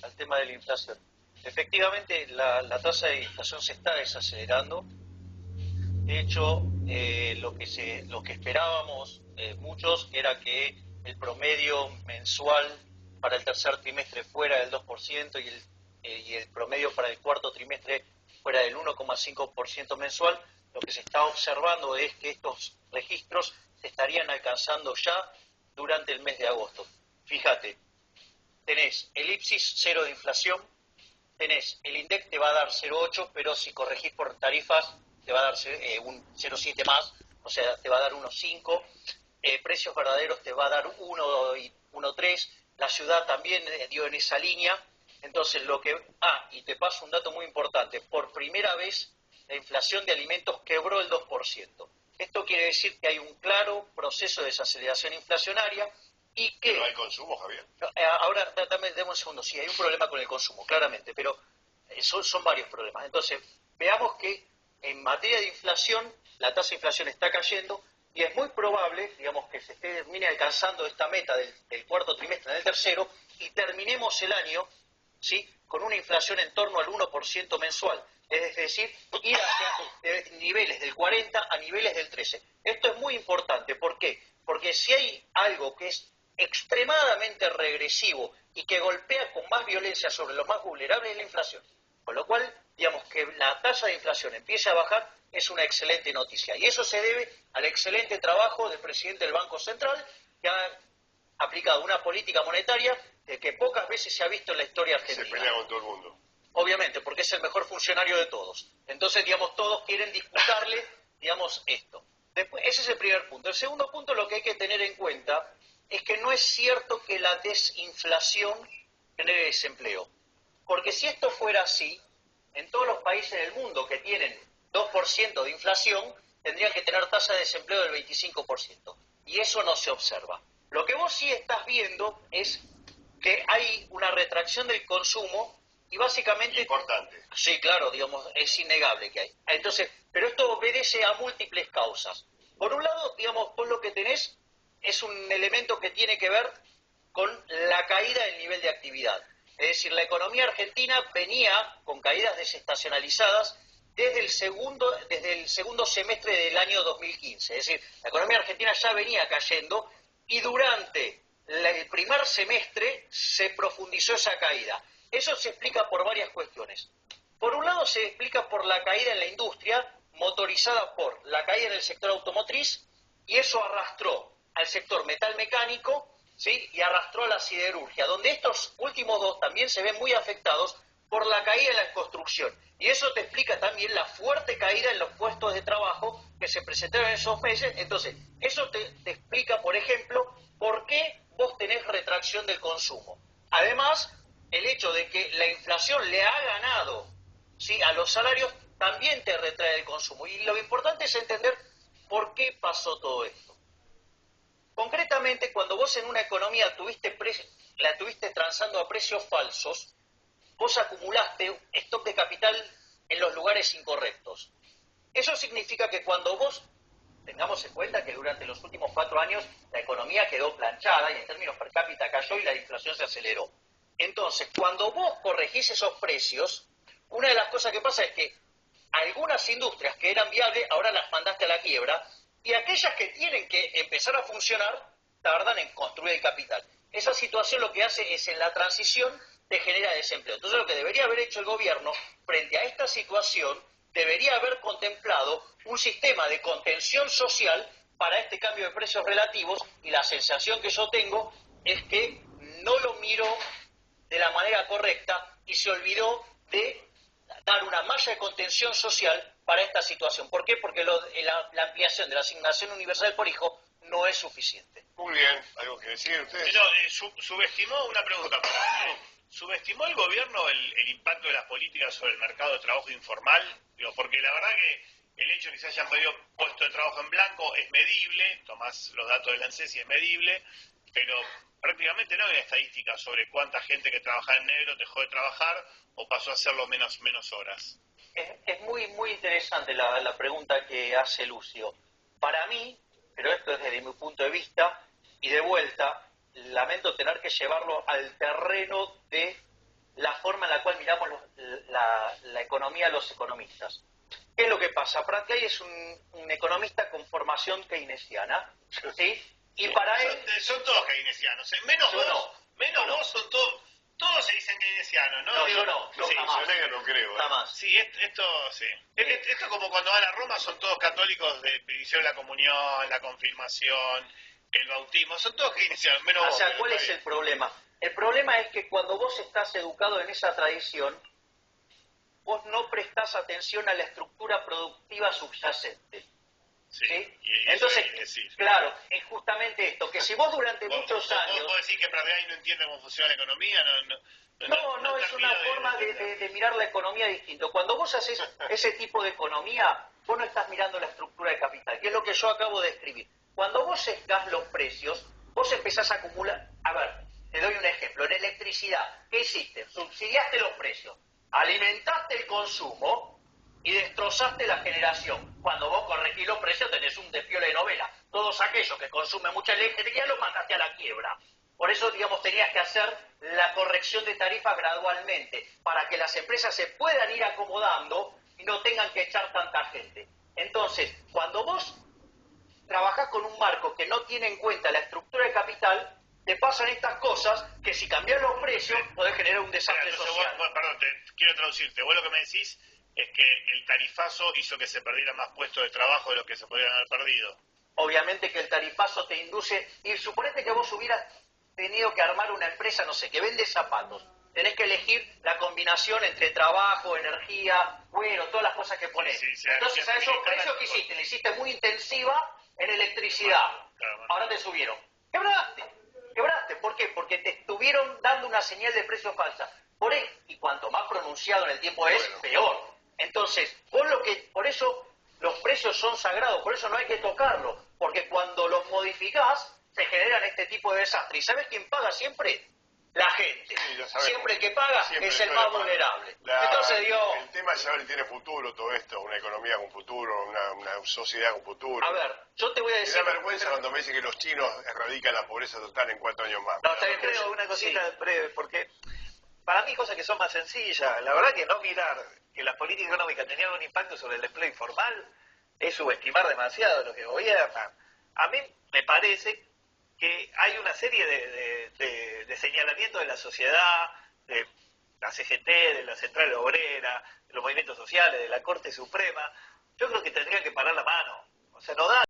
al tema de la inflación. Efectivamente, la tasa de inflación se está desacelerando. De hecho, lo que esperábamos muchos era que el promedio mensual para el tercer trimestre fuera del 2% y el promedio para el cuarto trimestre fuera del 1,5% mensual. Lo que se está observando es que estos registros se estarían alcanzando ya durante el mes de agosto. Fíjate, tenés el IPSIS cero de inflación, tenés el INDEC te va a dar 0,8, pero si corregís por tarifas te va a dar un 0,7 más, o sea, te va a dar 1,5. Precios verdaderos te va a dar 1,3. La ciudad también dio en esa línea. Entonces, y te paso un dato muy importante. Por primera vez, la inflación de alimentos quebró el 2%. Esto quiere decir que hay un claro proceso de desaceleración inflacionaria y que... Pero hay consumo, Javier. Ahora, dame un segundo. Sí, hay un problema con el consumo, claramente, pero son varios problemas. Entonces, veamos que en materia de inflación, la tasa de inflación está cayendo y es muy probable, digamos, que se termine alcanzando esta meta del cuarto trimestre en el tercero y terminemos el año, ¿sí?, con una inflación en torno al 1% mensual. Es decir, ir hacia niveles del 40 a niveles del 13. Esto es muy importante. ¿Por qué? Porque si hay algo que es extremadamente regresivo y que golpea con más violencia sobre los más vulnerables es la inflación. Con lo cual, digamos, que la tasa de inflación empiece a bajar es una excelente noticia. Y eso se debe al excelente trabajo del presidente del Banco Central, que ha aplicado una política monetaria que pocas veces se ha visto en la historia argentina. Se pelea con todo el mundo. Obviamente, porque es el mejor funcionario de todos. Entonces, digamos, todos quieren disputarle, digamos, esto. Después, ese es el primer punto. El segundo punto, lo que hay que tener en cuenta es que no es cierto que la desinflación genere desempleo. Porque si esto fuera así, en todos los países del mundo que tienen 2% de inflación, tendrían que tener tasa de desempleo del 25%. Y eso no se observa. Lo que vos sí estás viendo es que hay una retracción del consumo y básicamente... Importante. Sí, claro, digamos, es innegable que hay. Entonces, pero esto obedece a múltiples causas. Por un lado, digamos, vos lo que tenés es un elemento que tiene que ver con la caída del nivel de actividad. Es decir, la economía argentina venía con caídas desestacionalizadas desde el segundo semestre del año 2015. Es decir, la economía argentina ya venía cayendo y durante el primer semestre se profundizó esa caída. Eso se explica por varias cuestiones. Por un lado se explica por la caída en la industria, motorizada por la caída en el sector automotriz, y eso arrastró al sector metalmecánico, ¿sí?, y arrastró a la siderurgia, donde estos últimos dos también se ven muy afectados por la caída en la construcción. Y eso te explica también la fuerte caída en los puestos de trabajo que se presentaron en esos meses. Entonces, eso te explica, por ejemplo, por qué vos tenés retracción del consumo. Además, el hecho de que la inflación le ha ganado, ¿sí?, a los salarios también te retrae el consumo. Y lo importante es entender por qué pasó todo esto. Concretamente, cuando vos en una economía la tuviste transando a precios falsos, vos acumulaste stock de capital en los lugares incorrectos. Eso significa que cuando vos, tengamos en cuenta que durante los últimos 4 años la economía quedó planchada y en términos per cápita cayó y la inflación se aceleró. Entonces, cuando vos corregís esos precios, una de las cosas que pasa es que algunas industrias que eran viables ahora las mandaste a la quiebra y aquellas que tienen que empezar a funcionar tardan en construir el capital. Esa situación lo que hace es en la transición te genera desempleo. Entonces lo que debería haber hecho el gobierno frente a esta situación debería haber contemplado un sistema de contención social para este cambio de precios relativos y la sensación que yo tengo es que no lo miró de la manera correcta y se olvidó de dar una malla de contención social para esta situación. ¿Por qué? Porque la ampliación de la asignación universal por hijo no es suficiente. Muy bien, ¿algo que decir ustedes? Pero subestimó, una pregunta, ¿subestimó el gobierno el impacto de las políticas sobre el mercado de trabajo informal? Digo, porque la verdad que el hecho de que se hayan pedido puestos de trabajo en blanco es medible, tomás los datos del ANSES y es medible, pero prácticamente no hay estadísticas sobre cuánta gente que trabajaba en negro dejó de trabajar o pasó a hacerlo menos horas. Es muy interesante la pregunta que hace Lucio. Para mí, pero esto es desde mi punto de vista, y de vuelta, lamento tener que llevarlo al terreno de economía a los economistas. ¿Qué es lo que pasa? Pratgay es un economista con formación keynesiana, ¿sí? Y para él... Son todos keynesianos, menos Yo vos, no. menos Yo no. vos, todos se dicen keynesianos, ¿no? No, yo no. Yo Sí, jamás. Yo negro no creo. Jamás. sí, esto sí. Esto como cuando van a Roma son todos católicos de hicieron la comunión, la confirmación, el bautismo, son todos keynesianos, menos O vos. sea, pero ¿cuál está es bien. el problema? El problema es que cuando vos estás educado en esa tradición, vos no prestás atención a la estructura productiva subyacente. Sí, ¿Sí? y eso Entonces, hay que decir. claro, es justamente esto, que si vos durante muchos años... ¿Vos decís que Pratgay no entiende cómo funciona la economía? No, es una forma de mirar la economía distinto. Cuando vos haces ese tipo de economía, vos no estás mirando la estructura de capital, que es lo que yo acabo de escribir. Cuando vos sesgás los precios, vos empezás a acumular... A ver, te doy un ejemplo. En electricidad, ¿qué hiciste? Subsidiaste los precios, alimentaste el consumo y destrozaste la generación. Cuando vos corregís los precios tenés un despiole de novela. Todos aquellos que consumen mucha electricidad los mandaste a la quiebra. Por eso, digamos, tenías que hacer la corrección de tarifas gradualmente, para que las empresas se puedan ir acomodando y no tengan que echar tanta gente. Entonces, cuando vos trabajás con un marco que no tiene en cuenta la estructura de capital, te pasan estas cosas que si cambias los precios podés generar un desastre social. Perdón, quiero traducirte. Vos lo que me decís es que el tarifazo hizo que se perdieran más puestos de trabajo de los que se podrían haber perdido. Obviamente que el tarifazo te induce, y suponete que vos hubieras tenido que armar una empresa, no sé, que vende zapatos. Tenés que elegir la combinación entre trabajo, energía, bueno, todas las cosas que ponés. Sí, sí, Entonces, a esos precios que hiciste, le hiciste muy intensiva en electricidad. Claro. Ahora te subieron. Quebraste. ¿Por qué? Porque te estuvieron dando una señal de precio falsa. Y cuanto más pronunciado en el tiempo es, peor. Entonces, por eso los precios son sagrados, por eso no hay que tocarlos, porque cuando los modificás, se generan este tipo de desastres. ¿Y sabes quién paga siempre? La gente. Sí, lo sabemos. Siempre el que paga Siempre es el suele más pagar. vulnerable. Entonces, digo, El tema es saber si tiene futuro todo esto, una economía con futuro, una sociedad con futuro. a ver, yo te voy a Me decir... da vergüenza cuando me dicen que los chinos erradican la pobreza total en 4 años más. No, está bien, Creo una cosita breve, porque para mí cosas que son más sencillas, la verdad que no mirar que las políticas económicas tenían un impacto sobre el empleo informal es subestimar demasiado lo que gobiernan. A mí me parece que hay una serie de señalamientos de la sociedad, de la CGT, de la Central Obrera, de los movimientos sociales, de la Corte Suprema. Yo creo que tendrían que parar la mano. O sea, no da